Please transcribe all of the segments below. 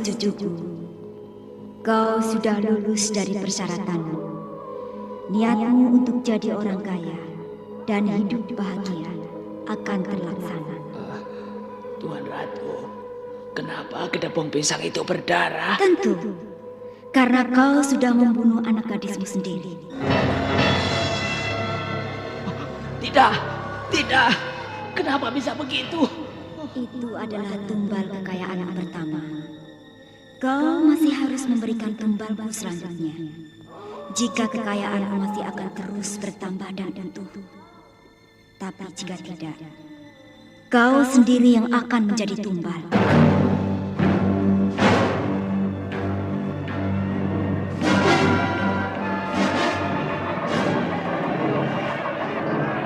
cucuku. Kau sudah lulus dari persyaratanmu. Niatmu untuk jadi orang kaya dan hidup bahagia akan terlaksana. Tuan Ratu, kenapa kedapung pisang itu berdarah? Tentu, karena kau sudah membunuh anak gadismu sendiri. Tidak, tidak. Kenapa bisa begitu? Itu adalah tumbal kekayaan yang pertama. Kau masih harus memberikan tumbalmu selanjutnya. Jika kekayaanmu masih akan terus bertambah dan utuh. Tapi jika tidak, kau sendiri yang akan menjadi tumbal.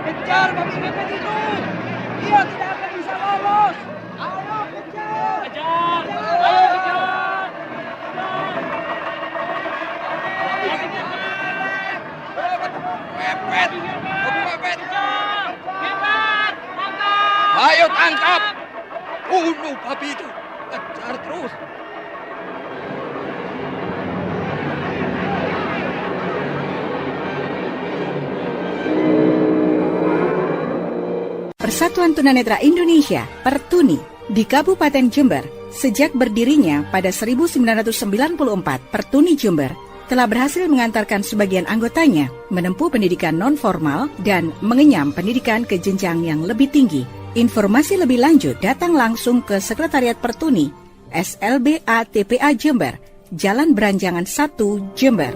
Kejar babi ngepet itu! Dia tidak akan bisa lolos! Ayo kejar! Kejar! Ayo kejar! Ngepet! Babi ngepet! Hebat! Ayo tangkap! Bunuh babi itu! Kejar terus! Persatuan Tunanetra Indonesia, Pertuni, di Kabupaten Jember, sejak berdirinya pada 1994, Pertuni Jember telah berhasil mengantarkan sebagian anggotanya menempuh pendidikan non-formal dan mengenyam pendidikan ke jenjang yang lebih tinggi. Informasi lebih lanjut datang langsung ke Sekretariat Pertuni, SLBA TPA Jember, Jalan Beranjangan 1, Jember.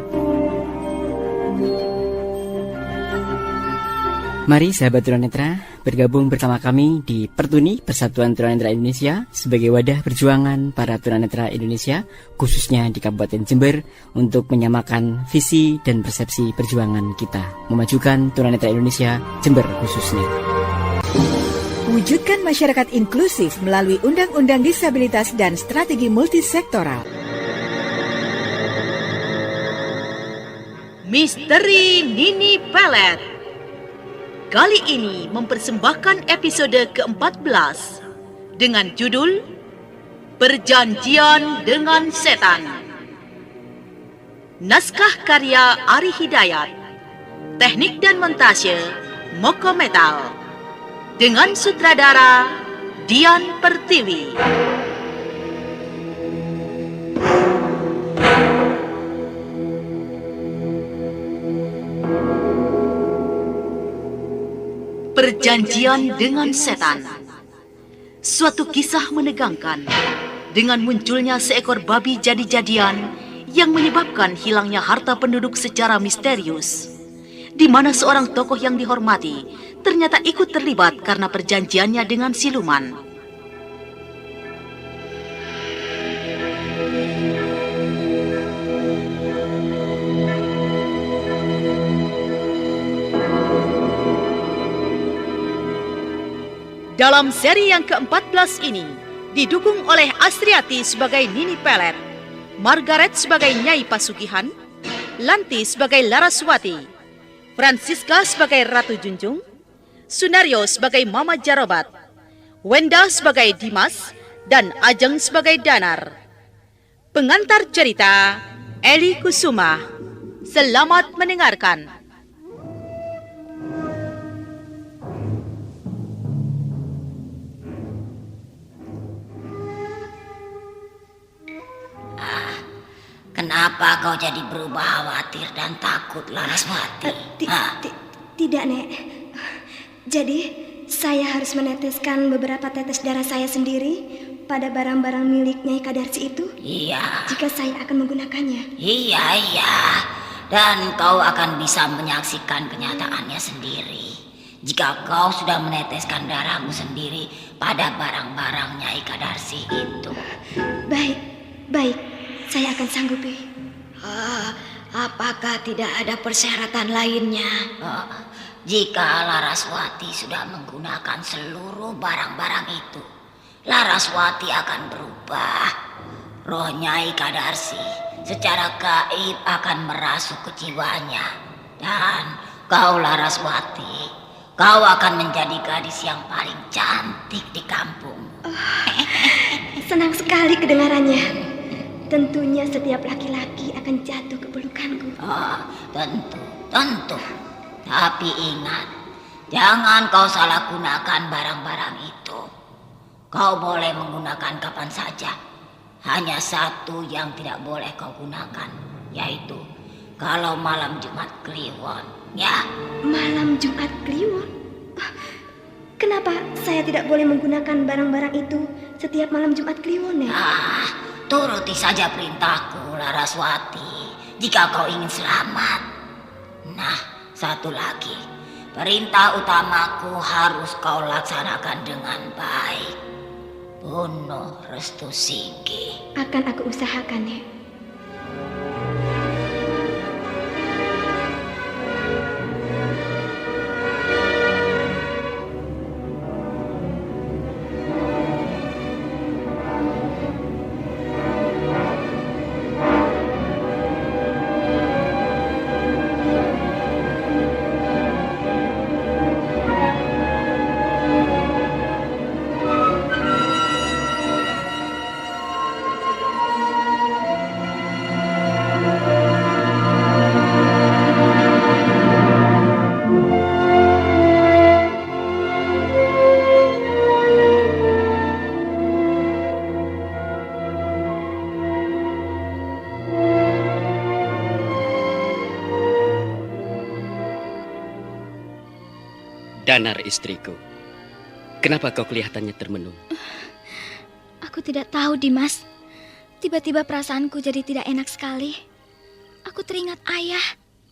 Mari sahabat tunanetra bergabung bersama kami di Pertuni Persatuan Tunanetra Indonesia sebagai wadah perjuangan para tunanetra Indonesia khususnya di Kabupaten Jember untuk menyamakan visi dan persepsi perjuangan kita memajukan tunanetra Indonesia Jember khususnya. Wujudkan masyarakat inklusif melalui Undang-Undang Disabilitas dan Strategi Multisektoral. Misteri Nini Pelet kali ini mempersembahkan episode ke-14 dengan judul Perjanjian dengan Setan. Naskah karya Ari Hidayat, teknik dan montase Moko Metal, dengan sutradara Dian Pertiwi. Perjanjian dengan Setan. Suatu kisah menegangkan dengan munculnya seekor babi jadi-jadian yang menyebabkan hilangnya harta penduduk secara misterius, di mana seorang tokoh yang dihormati ternyata ikut terlibat karena perjanjiannya dengan siluman. Dalam seri yang ke-14 ini, didukung oleh Astriati sebagai Nini Pelet, Margaret sebagai Nyai Pasugihan, Lanti sebagai Laraswati, Francisca sebagai Ratu Junjung, Sunario sebagai Mama Jarobat, Wenda sebagai Dimas, dan Ajeng sebagai Danar. Pengantar cerita, Eli Kusuma. Selamat mendengarkan. Kenapa kau jadi berubah khawatir dan takut, Laraswati? Tidak, Nek. Jadi, saya harus meneteskan beberapa tetes darah saya sendiri pada barang-barang milik Nyai Kadarsi itu? Iya. Jika saya akan menggunakannya? Iya. Dan kau akan bisa menyaksikan kenyataannya sendiri jika kau sudah meneteskan darahmu sendiri pada barang-barang Nyai Kadarsi itu. Baik. Saya akan sanggupi. Apakah tidak ada persyaratan lainnya? Jika Laraswati sudah menggunakan seluruh barang-barang itu, Laraswati akan berubah. Roh Nyai Kadarsi secara gaib akan merasuk ke jiwanya. Dan kau, Laraswati, kau akan menjadi gadis yang paling cantik di kampung. Senang sekali kedengarannya. tentunya setiap laki-laki akan jatuh ke pelukanku. Tentu. Tapi ingat, jangan kau salah gunakan barang-barang itu. Kau boleh menggunakan kapan saja. Hanya satu yang tidak boleh kau gunakan, yaitu kalau malam Jumat Kliwon, ya. Malam Jumat Kliwon? Kenapa saya tidak boleh menggunakan barang-barang itu setiap malam Jumat Kliwon, Nek? Turuti saja perintahku, Laraswati, jika kau ingin selamat. Nah, satu lagi, perintah utamaku harus kau laksanakan dengan baik. Bunuh Restu Singgi. Akan aku usahakan, Nek. Danar, istriku, kenapa kau kelihatannya termenung? Aku tidak tahu, Dimas. Tiba-tiba perasaanku jadi tidak enak sekali. Aku teringat ayah.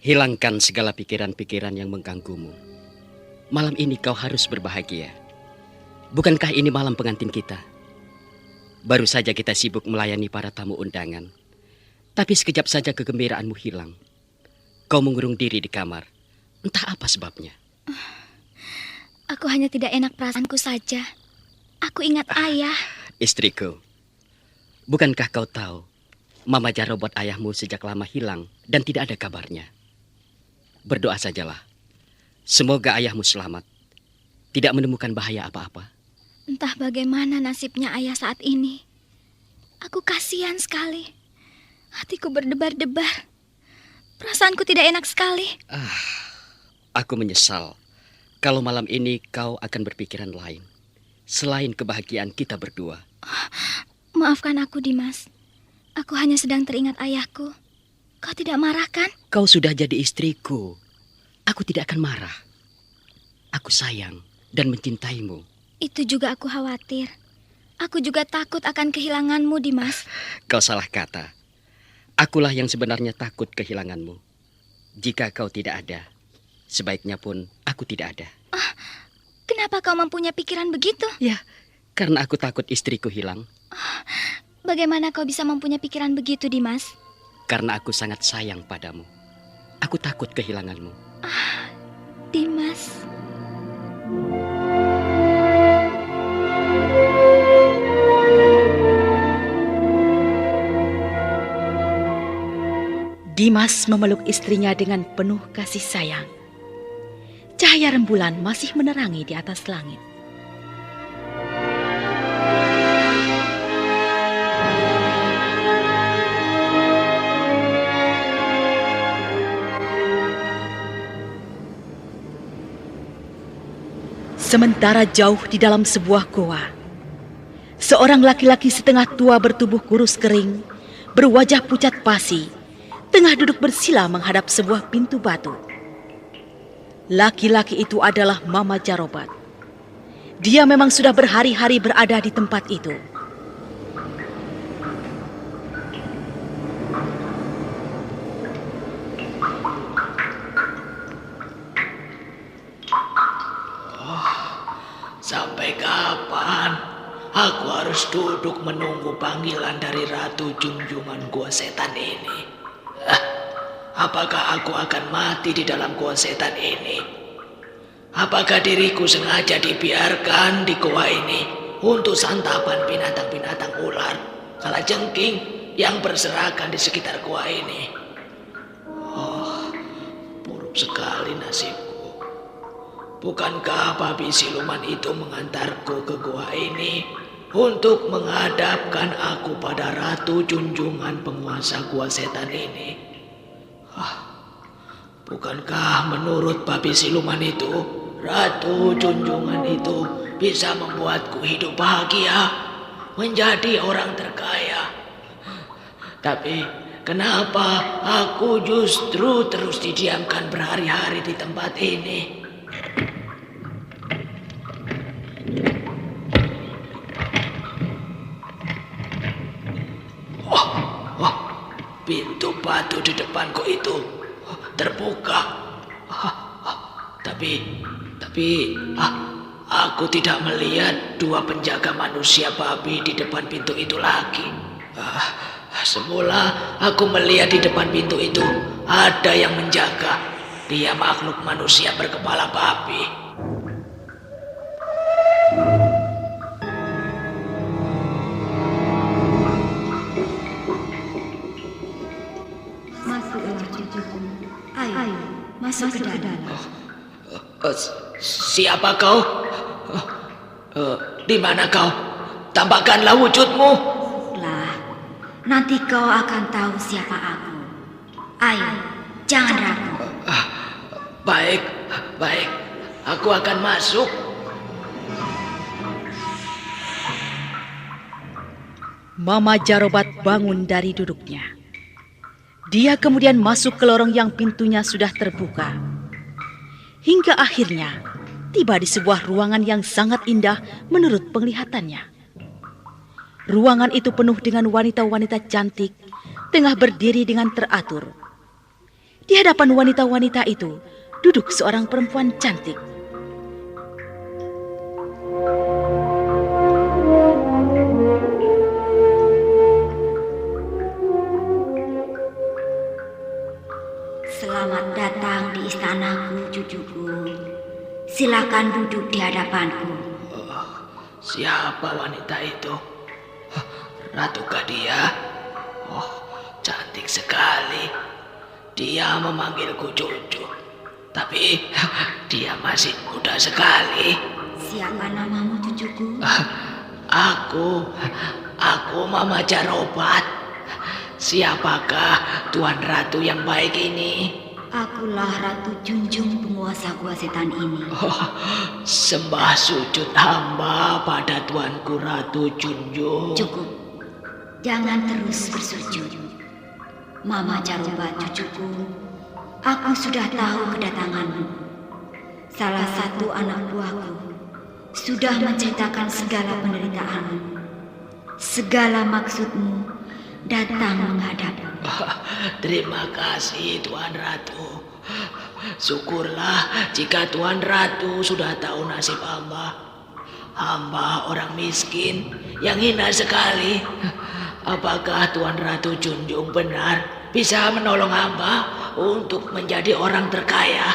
Hilangkan segala pikiran-pikiran yang mengganggumu. Malam ini kau harus berbahagia. Bukankah ini malam pengantin kita? Baru saja kita sibuk melayani para tamu undangan. Tapi sekejap saja kegembiraanmu hilang. Kau mengurung diri di kamar. Entah apa sebabnya. Aku hanya tidak enak perasaanku saja. Aku ingat ayah. Istriku, bukankah kau tahu Mama Jarobot ayahmu sejak lama hilang dan tidak ada kabarnya? Berdoa sajalah. Semoga ayahmu selamat. Tidak menemukan bahaya apa-apa. Entah bagaimana nasibnya ayah saat ini. Aku kasihan sekali. Hatiku berdebar-debar. Perasaanku tidak enak sekali. Aku menyesal kalau malam ini kau akan berpikiran lain selain kebahagiaan kita berdua. Maafkan aku, Dimas. Aku hanya sedang teringat ayahku. Kau tidak marah kan? Kau sudah jadi istriku. Aku tidak akan marah. Aku sayang dan mencintaimu. Itu juga aku khawatir. Aku juga takut akan kehilanganmu, Dimas. Kau salah kata. Akulah yang sebenarnya takut kehilanganmu. Jika kau tidak ada, sebaiknya pun aku tidak ada. Kenapa kau mempunyai pikiran begitu? Ya, karena aku takut istriku hilang. Bagaimana kau bisa mempunyai pikiran begitu, Dimas? Karena aku sangat sayang padamu. Aku takut kehilanganmu. Dimas. Dimas memeluk istrinya dengan penuh kasih sayang. Cahaya rembulan masih menerangi di atas langit. Sementara jauh di dalam sebuah goa, seorang laki-laki setengah tua bertubuh kurus kering, berwajah pucat pasi, tengah duduk bersila menghadap sebuah pintu batu. Laki-laki itu adalah Mama Jarobat. Dia memang sudah berhari-hari berada di tempat itu. Sampai kapan aku harus duduk menunggu panggilan dari Ratu Junjungan Gua Setan ini? Apakah aku akan mati di dalam gua setan ini? Apakah diriku sengaja dibiarkan di gua ini untuk santapan binatang-binatang ular, kalajengking yang berserakan di sekitar gua ini? Oh, buruk sekali nasibku. Bukankah babi siluman itu mengantarku ke gua ini untuk menghadapkan aku pada Ratu Junjungan penguasa gua setan ini. Bukankah menurut babi siluman itu, Ratu Junjungan itu bisa membuatku hidup bahagia, menjadi orang terkaya? Tapi kenapa aku justru terus didiamkan berhari-hari di tempat ini? Pintu batu di depanku itu terbuka. Tapi aku tidak melihat dua penjaga manusia babi di depan pintu itu lagi. Semula aku melihat di depan pintu itu ada yang menjaga. Dia makhluk manusia berkepala babi. Ayo, masuk ke dalam. Siapa kau? Di mana kau? Tampakkanlah wujudmu. Lah, nanti kau akan tahu siapa aku. Ayo, jangan ragu. Baik. Aku akan masuk. Mama Jarobat bangun dari duduknya. Dia kemudian masuk ke lorong yang pintunya sudah terbuka. Hingga akhirnya tiba di sebuah ruangan yang sangat indah menurut penglihatannya. Ruangan itu penuh dengan wanita-wanita cantik, tengah berdiri dengan teratur. Di hadapan wanita-wanita itu duduk seorang perempuan cantik. Selamat datang di istanaku, cucuku. Silakan duduk di hadapanku. Siapa wanita itu? Ratukah dia? Cantik sekali. Dia memanggilku cucu. Tapi dia masih muda sekali. Siapa namamu, cucuku? Aku Mama Jarobat. Siapakah Tuan Ratu yang baik ini? Akulah Ratu Junjung penguasa gua setan ini. Sembah sujud hamba pada Tuanku Ratu Junjung. Cukup. Jangan terus bersujud. Mama Jarobat, cucuku. Aku sudah tahu kedatanganmu. Salah satu anak buahku sudah menceritakan segala penderitaanmu. Segala maksudmu datang menghadapku. Terima kasih Tuan Ratu. Syukurlah jika Tuan Ratu sudah tahu nasib hamba. Hamba orang miskin yang hina sekali. Apakah Tuan Ratu Junjung benar bisa menolong hamba untuk menjadi orang terkaya?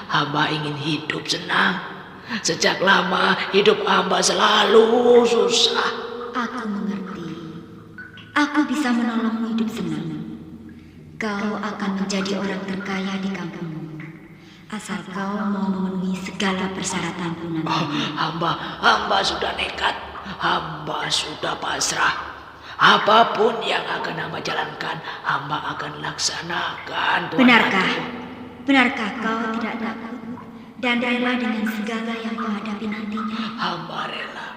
Hamba ingin hidup senang. Sejak lama hidup hamba selalu susah. Aku mengerti. Aku bisa menolongmu hidup senang. Kau akan menjadi orang terkaya di kampungmu. Asal kau mau memenuhi segala persyaratanku nanti. Hamba sudah nekat. Hamba sudah pasrah. Apapun yang akan hamba jalankan, hamba akan laksanakan. Benarkah? Benarkah kau tidak takut dan rela dengan segala yang kau hadapi nantinya? Hamba rela.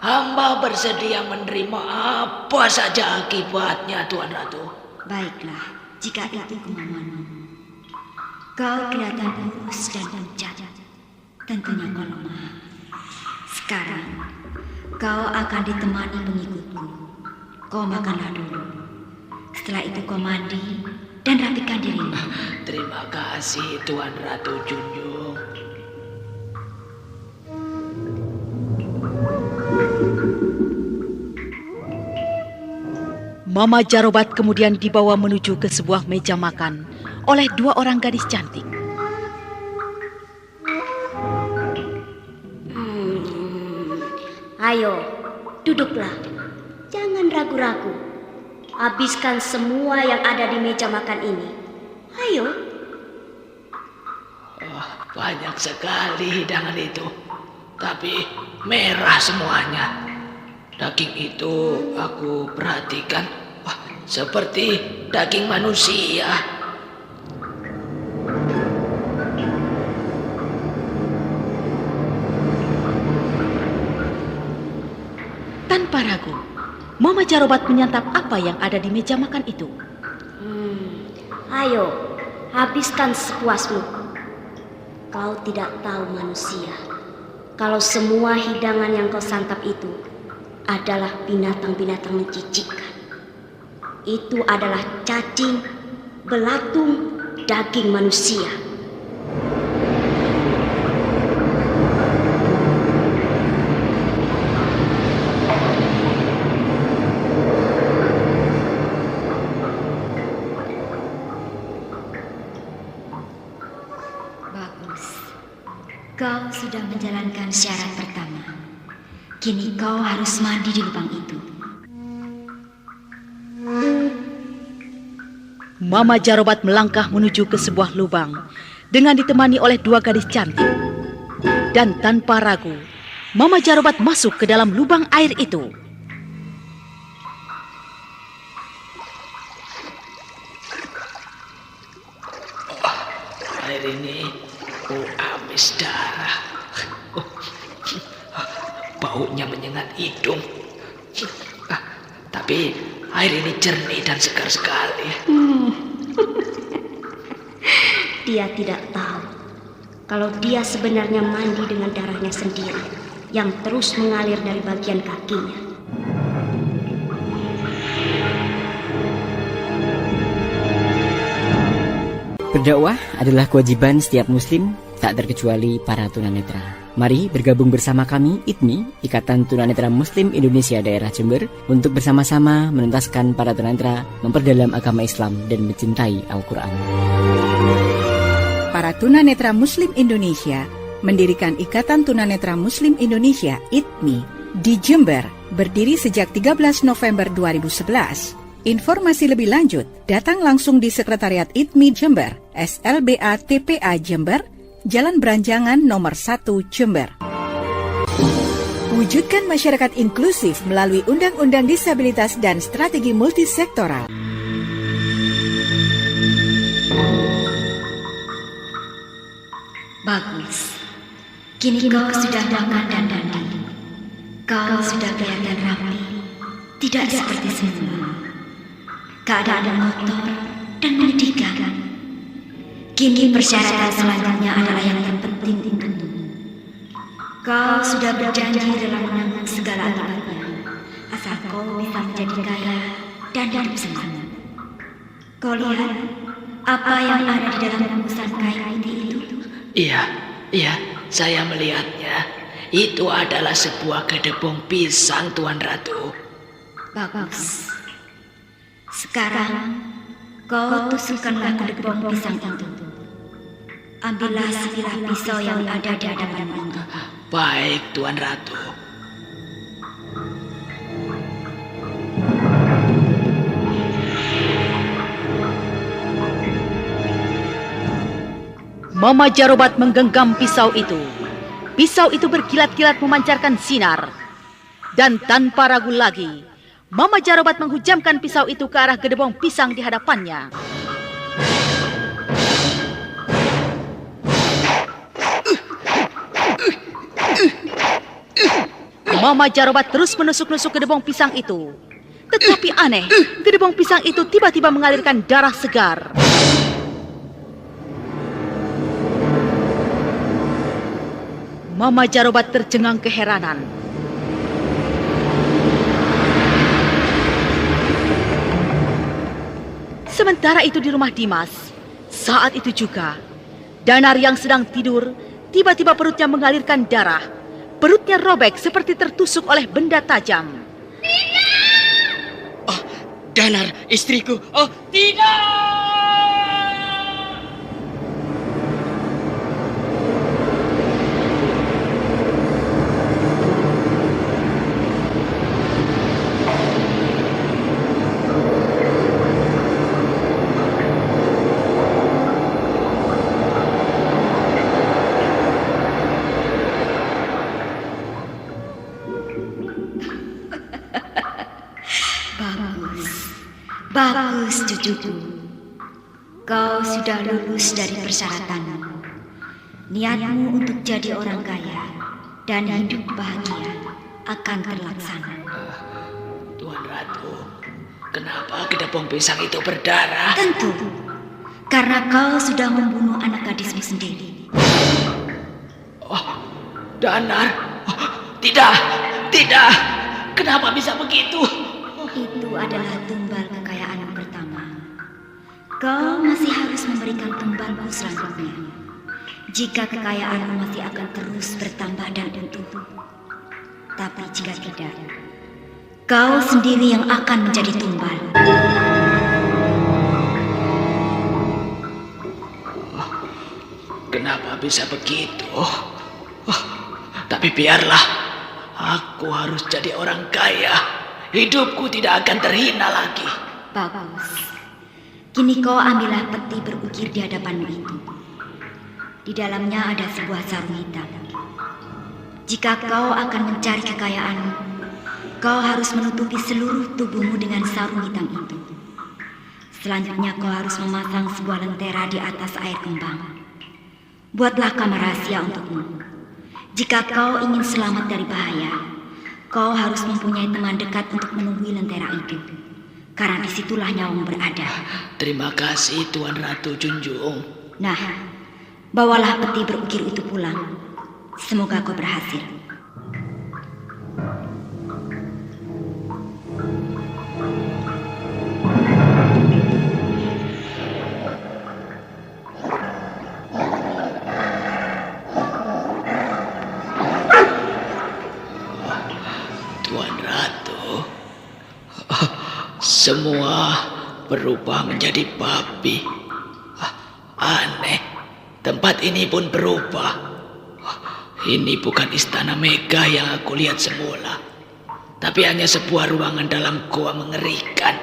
Hamba bersedia menerima apa saja akibatnya, Tuan Ratu. Baiklah, jika itu kemauanmu. Kau kelihatan kurus dan pucat. Tentunya kau lemah. Sekarang, kau akan ditemani pengikutku. Kau makanlah dulu. Setelah itu kau mandi dan rapikan dirimu. Terima kasih, Tuan Ratu Junjung. Mama Jarobat kemudian dibawa menuju ke sebuah meja makan oleh dua orang gadis cantik. Ayo, duduklah. Jangan ragu-ragu. Habiskan semua yang ada di meja makan ini. Ayo. Banyak sekali hidangan itu. Tapi merah semuanya. Daging itu aku perhatikan, wah, seperti daging manusia. Tanpa ragu, Mama Jarobat menyantap apa yang ada di meja makan itu. Ayo, habiskan sepuasmu. Kau tidak tahu manusia, kalau semua hidangan yang kau santap itu adalah binatang-binatang mencicikkan. Itu adalah cacing, belatung, daging manusia. Bagus. Kau sudah menjalankan syarat pertama. Kini kau harus mandi di lubang itu. Mama Jarobat melangkah menuju ke sebuah lubang dengan ditemani oleh 2 gadis cantik. Dan tanpa ragu, Mama Jarobat masuk ke dalam lubang air itu. Air ini amis darah. Baunya menyengat hidung. Tapi air ini jernih dan segar sekali. Dia tidak tahu kalau dia sebenarnya mandi dengan darahnya sendiri yang terus mengalir dari bagian kakinya. Berdakwah adalah kewajiban setiap muslim, tak terkecuali para tunanetra. Mari bergabung bersama kami, ITMI, Ikatan Tunanetra Muslim Indonesia Daerah Jember, untuk bersama-sama menuntaskan para tunanetra memperdalam agama Islam dan mencintai Al-Quran. Para tunanetra Muslim Indonesia mendirikan Ikatan Tunanetra Muslim Indonesia (ITMI) di Jember, berdiri sejak 13 November 2011. Informasi lebih lanjut, datang langsung di Sekretariat ITMI Jember, SLBA TPA Jember, Jalan Beranjangan nomor 1 Jember. Wujudkan masyarakat inklusif melalui Undang-Undang Disabilitas dan Strategi Multisektoral. Bagus. Kini kau sudah makan dan mandi. Kau sudah kelihatan rapi, tidak seperti semula. Keadaan kotor dan menyedihkan. Kini persyaratan selanjutnya adalah yang terpenting untukmu. Kau sudah berjanji dalam menanggung segala akibatnya, asal kau bisa menjadi kaya dan hidup senang. Kau lihat apa yang ada di dalam bungkusan kain putih itu? Iya, saya melihatnya. Itu adalah sebuah gedebong pisang, Tuan Ratu. Bagus. Sekarang kau tusukkanlah gedebong pisang itu. Ambillah sebilah pisau yang ada di hadapanmu. Baik, Tuan Ratu. Mama Jarobat menggenggam pisau itu. Pisau itu berkilat-kilat memancarkan sinar. Dan tanpa ragu lagi, Mama Jarobat menghujamkan pisau itu ke arah gedebong pisang di hadapannya. Mama Jarobat terus menusuk-nusuk gedebong pisang itu. Tetapi aneh, gedebong pisang itu tiba-tiba mengalirkan darah segar. Mama Jarobat tercengang keheranan. Sementara itu di rumah Dimas, saat itu juga, Danar yang sedang tidur, tiba-tiba perutnya mengalirkan darah. Perutnya robek seperti tertusuk oleh benda tajam. Oh, Danar, istriku. Oh, tidak! cucuku. Kau sudah lulus dari persyaratanmu. Niatmu untuk jadi orang kaya dan hidup bahagia akan terlaksana. Tuan Ratu, kenapa kedapong pisang itu berdarah? Tentu, karena kau sudah membunuh anak gadismu sendiri. Oh, Danar. Oh, tidak, tidak. Kenapa bisa begitu? Itu adalah tumbal kekayaanmu pertama. Kau masih harus memberikan tumbalmu selanjutnya. Jika kekayaanmu masih akan terus bertambah dan utuh. Tapi jika tidak, kau sendiri yang akan menjadi tumbal. Kenapa bisa begitu? Tapi biarlah, aku harus jadi orang kaya. Hidupku tidak akan terhina lagi. Bagus. Kini kau ambillah peti berukir di hadapanmu itu. Di dalamnya ada sebuah sarung hitam. Jika kau akan mencari kekayaanmu, kau harus menutupi seluruh tubuhmu dengan sarung hitam itu. Selanjutnya kau harus memasang sebuah lentera di atas air kembang. Buatlah kamar rahasia untukmu. Jika kau ingin selamat dari bahaya, kau harus mempunyai teman dekat untuk menunggui lentera itu. Karena disitulah nyawamu berada. Terima kasih Tuan Ratu Junjung. Nah, bawalah peti berukir itu pulang. Semoga kau berhasil. Tuan Ratu, semua berubah menjadi babi. Aneh, tempat ini pun berubah. Ini bukan istana megah yang aku lihat semula, tapi hanya sebuah ruangan dalam goa mengerikan.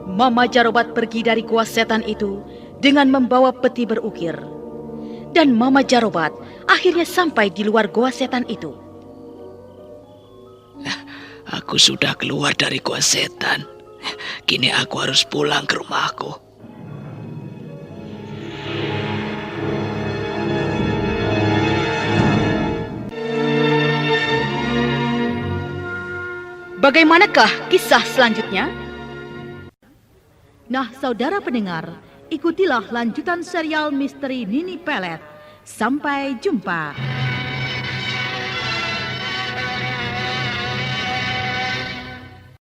Mama Jarobat pergi dari gua setan itu dengan membawa peti berukir. Dan Mama Jarobat akhirnya sampai di luar gua setan itu. Aku sudah keluar dari gua setan. Kini aku harus pulang ke rumahku. Bagaimanakah kisah selanjutnya? Nah, saudara pendengar, ikutilah lanjutan serial misteri Nini Pelet. Sampai jumpa.